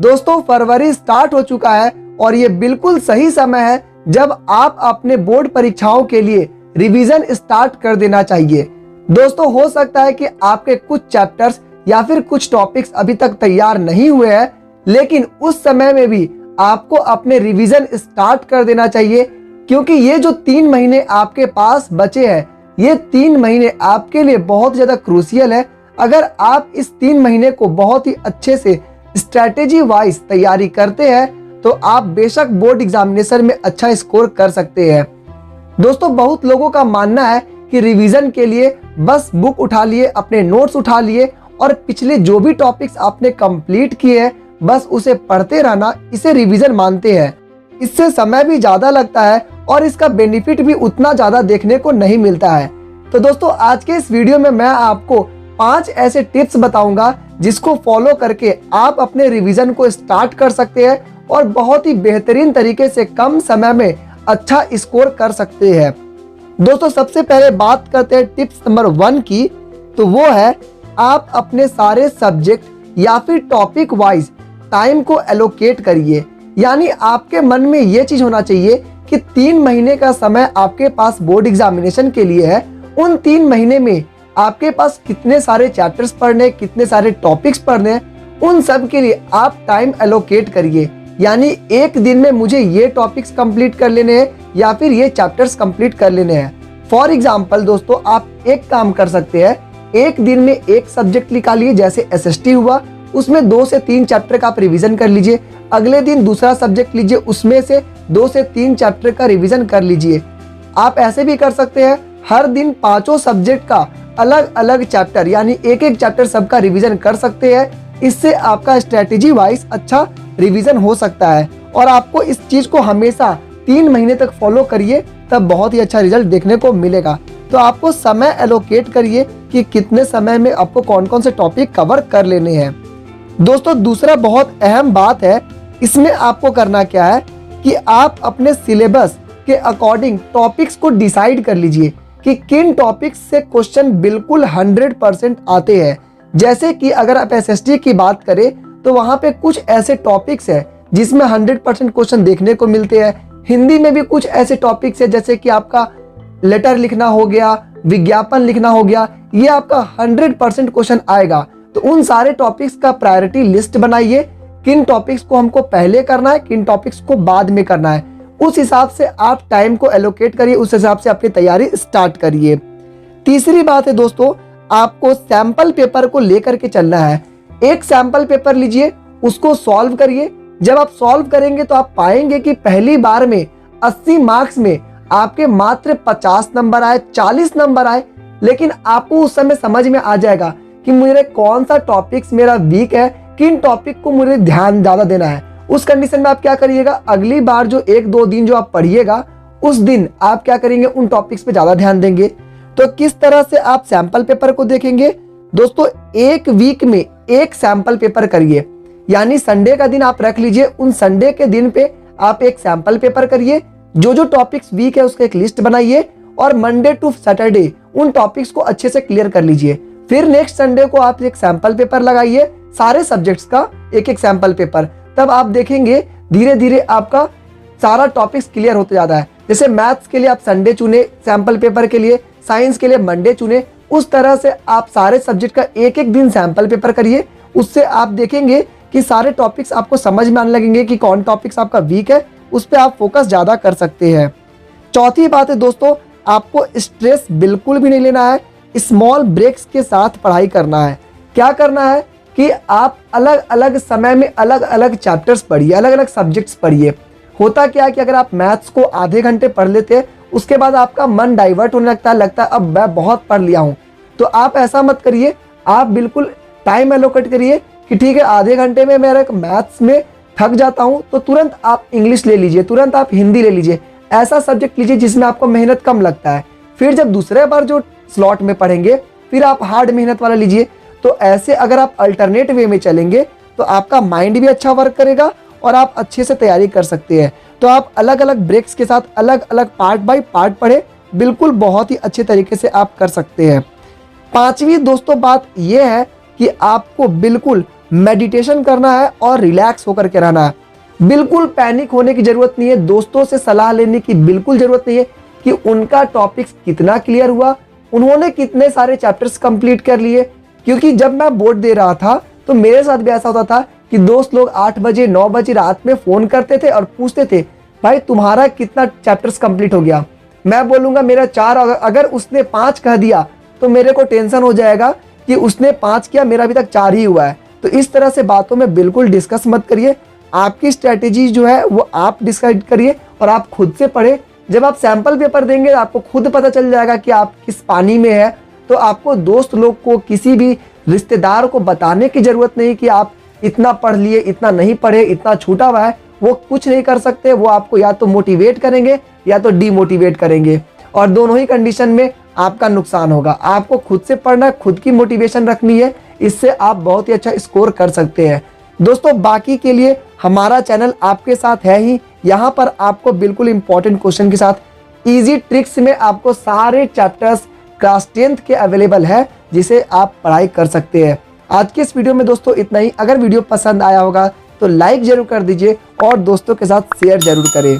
दोस्तों फरवरी स्टार्ट हो चुका है और ये बिल्कुल सही समय है जब आप अपने बोर्ड परीक्षाओं के लिए रिवीजन स्टार्ट कर देना चाहिए। दोस्तों हो सकता है कि आपके कुछ चैप्टर्स या फिर कुछ टॉपिक्स अभी तक तैयार नहीं हुए हैं, लेकिन उस समय में भी आपको अपने रिवीजन स्टार्ट कर देना चाहिए, क्योंकि ये जो 3 महीने आपके पास बचे हैं, ये 3 महीने आपके लिए बहुत ज़्यादा क्रूशियल है। अगर आप इस 3 महीने को बहुत ही अच्छे से स्ट्रैटेजी वाइज तैयारी करते हैं तो आप बेशक बोर्ड एग्जामिनेशन में अच्छा स्कोर कर सकते हैं। दोस्तों बहुत लोगों का मानना है कि रिवीजन के लिए बस बुक उठा लिए, अपने नोट्स उठा लिए और पिछले जो भी टॉपिक्स आपने कंप्लीट किए हैं बस उसे पढ़ते रहना, इसे रिवीजन मानते हैं। इससे समय भी ज़्यादा लगता है और इसका बेनिफिट भी उतना ज़्यादा देखने को नहीं मिलता है। तो दोस्तों आज के इस वीडियो में मैं आपको 5 ऐसे टिप्स बताऊंगा जिसको फॉलो करके आप अपने रिवीजन को स्टार्ट कर सकते हैं और बहुत ही बेहतरीन तरीके से कम समय में अच्छा स्कोर कर सकते हैं। दोस्तों सबसे पहले बात करते हैं टिप्स नंबर 1 की, तो वो है आप अपने सारे सब्जेक्ट या फिर टॉपिक वाइज टाइम को एलोकेट करिए। यानी आपके मन में ये चीज होना चाहिए कि 3 महीने का समय आपके पास बोर्ड एग्जामिनेशन के लिए है। उन 3 महीने में आपके पास कितने सारे चैप्टर्स पढ़ने, कितने सारे टॉपिक्स पढ़ने, उन सब के लिए आप टाइम एलोकेट करिए। यानी एक दिन में मुझे ये टॉपिक्स कंप्लीट कर लेने हैं या फिर ये चैप्टर्स कंप्लीट कर लेने हैं। फॉर एग्जाम्पल दोस्तों आप एक काम कर सकते हैं, एक दिन में एक सब्जेक्ट निकालिए, जैसे एसएसटी हुआ, उसमें 2 से 3 चैप्टर का आप रिवीजन कर लीजिए। अगले दिन दूसरा सब्जेक्ट लीजिए, उसमें से 2 से 3 चैप्टर का रिवीजन कर लीजिए। आप ऐसे भी कर सकते हैं, हर दिन 5 सब्जेक्ट का अलग अलग चैप्टर यानी एक एक चैप्टर सबका रिवीजन कर सकते हैं। इससे आपका स्ट्रेटेजी वाइज अच्छा रिवीजन हो सकता है और आपको इस चीज को हमेशा 3 महीने तक फॉलो करिए, तब बहुत ही अच्छा रिजल्ट देखने को मिलेगा। तो आपको समय एलोकेट करिए कि कितने समय में आपको कौन कौन से टॉपिक कवर कर लेने हैं। दोस्तों दूसरा बहुत अहम बात है, इसमें आपको करना क्या है कि आप अपने सिलेबस के अकॉर्डिंग टॉपिक्स को डिसाइड कर लीजिए कि किन टॉपिक्स से क्वेश्चन बिल्कुल 100% आते हैं। जैसे कि अगर आप एसएसटी की बात करें तो वहाँ पे कुछ ऐसे टॉपिक्स हैं जिसमें 100% क्वेश्चन देखने को मिलते हैं। हिंदी में भी कुछ ऐसे टॉपिक्स हैं जैसे कि आपका लेटर लिखना हो गया, विज्ञापन लिखना हो गया, ये आपका 100% क्वेश्चन आएगा। तो उन सारे टॉपिक्स का प्रायोरिटी लिस्ट बनाइए, किन टॉपिक्स को हमको पहले करना है, किन टॉपिक्स को बाद में करना है। उस हिसाब से आप टाइम को एलोकेट करिए, उस हिसाब से अपनी तैयारी स्टार्ट करिए। तीसरी बात है दोस्तों, आपको सैंपल पेपर को लेकर के चलना है। एक सैंपल पेपर लीजिए, उसको सॉल्व करिए। जब आप सॉल्व करेंगे तो आप पाएंगे कि पहली बार में 80 मार्क्स में आपके मात्र 50 नंबर आए, 40 नंबर आए, लेकिन आपको उस समय समझ में आ जाएगा कि मुझे कौन सा टॉपिक्स मेरा वीक है, किन टॉपिक को मुझे ध्यान ज्यादा देना है। उस कंडीशन में आप क्या करिएगा, अगली बार जो 1-2 दिन जो आप पढ़िएगा उस दिन आप क्या करेंगे, उन टॉपिक्स पे ज्यादा ध्यान देंगे। तो किस तरह से आप सैंपल पेपर को देखेंगे दोस्तों, एक वीक में एक सैंपल पेपर करिए। यानी संडे का दिन आप रख लीजिए, उन संडे के दिन पे आप एक सैंपल पेपर करिए, जो जो टॉपिक्स वीक है उसका एक लिस्ट बनाइए और मंडे टू सैटरडे उन टॉपिक्स को अच्छे से क्लियर कर लीजिए। फिर नेक्स्ट संडे को आप एक सैंपल पेपर लगाइए, सारे सब्जेक्ट्स का एक एक सैंपल पेपर। तब आप देखेंगे धीरे धीरे आपका सारा टॉपिक्स क्लियर होते जाता है। जैसे मैथ्स के लिए आप संडे चुने सैंपल पेपर के लिए, साइंस के लिए मंडे चुने, उस तरह से आप सारे सब्जेक्ट का एक एक दिन सैंपल पेपर करिए। उससे आप देखेंगे कि सारे टॉपिक्स आपको समझ में आने लगेंगे कि कौन टॉपिक्स आपका वीक है, उस पर आप फोकस ज़्यादा कर सकते हैं। चौथी बात है दोस्तों, आपको स्ट्रेस बिल्कुल भी नहीं लेना है, स्मॉल ब्रेक्स के साथ पढ़ाई करना है। क्या करना है कि आप अलग अलग समय में अलग अलग चैप्टर्स पढ़िए, अलग अलग सब्जेक्ट्स पढ़िए। होता क्या है कि अगर आप मैथ्स को आधे घंटे पढ़ लेते हैं, उसके बाद आपका मन डाइवर्ट होने लगता है अब मैं बहुत पढ़ लिया हूँ। तो आप ऐसा मत करिए, आप बिल्कुल टाइम एलोकेट करिए कि ठीक है आधे घंटे में मैं मैथ्स में थक जाता हूँ तो तुरंत आप इंग्लिश ले लीजिए, तुरंत आप हिंदी ले लीजिए। ऐसा सब्जेक्ट लीजिए जिसमें आपको मेहनत कम लगता है। फिर जब दूसरे बार जो स्लॉट में पढ़ेंगे फिर आप हार्ड मेहनत वाला लीजिए। तो ऐसे अगर आप अल्टरनेट वे में चलेंगे तो आपका माइंड भी अच्छा वर्क करेगा और आप अच्छे से तैयारी कर सकते हैं। तो आप अलग अलग ब्रेक्स के साथ अलग अलग पार्ट बाय पार्ट पढ़े, बिल्कुल बहुत ही अच्छे तरीके से आप कर सकते हैं। पांचवी दोस्तों बात यह है कि आपको बिल्कुल मेडिटेशन करना है और रिलैक्स होकर के रहना है। बिल्कुल पैनिक होने की जरूरत नहीं है, दोस्तों से सलाह लेने की बिल्कुल जरूरत नहीं है कि उनका टॉपिक्स कितना क्लियर हुआ, उन्होंने कितने सारे चैप्टर्स कंप्लीट कर लिए। क्योंकि जब मैं बोर्ड दे रहा था तो मेरे साथ भी ऐसा होता था कि दोस्त लोग 8 बजे 9 बजे रात में फ़ोन करते थे और पूछते थे भाई तुम्हारा कितना चैप्टर्स कंप्लीट हो गया। मैं बोलूँगा मेरा 4, अगर उसने 5 कह दिया तो मेरे को टेंशन हो जाएगा कि उसने 5 किया, मेरा अभी तक 4 ही हुआ है। तो इस तरह से बातों में बिल्कुल डिस्कस मत करिए। आपकी स्ट्रैटेजी जो है वो आप डिसाइड करिए और आप खुद से पढ़े। जब आप सैंपल पेपर देंगे आपको खुद पता चल जाएगा कि आप किस पानी में है। तो आपको दोस्त लोग को, किसी भी रिश्तेदार को बताने की ज़रूरत नहीं कि आप इतना पढ़ लिए, इतना नहीं पढ़े, इतना छूटा हुआ है। वो कुछ नहीं कर सकते, वो आपको या तो मोटिवेट करेंगे या तो डीमोटिवेट करेंगे, और दोनों ही कंडीशन में आपका नुकसान होगा। आपको खुद से पढ़ना, खुद की मोटिवेशन रखनी है, इससे आप बहुत ही अच्छा स्कोर कर सकते हैं। दोस्तों बाकी के लिए हमारा चैनल आपके साथ है ही। यहाँ पर आपको बिल्कुल इंपॉर्टेंट क्वेश्चन के साथ इजी ट्रिक्स में आपको सारे चैप्टर्स क्लास 10th के अवेलेबल है, जिसे आप पढ़ाई कर सकते हैं। आज के इस वीडियो में दोस्तों इतना ही। अगर वीडियो पसंद आया होगा तो लाइक जरूर कर दीजिए और दोस्तों के साथ शेयर जरूर करें।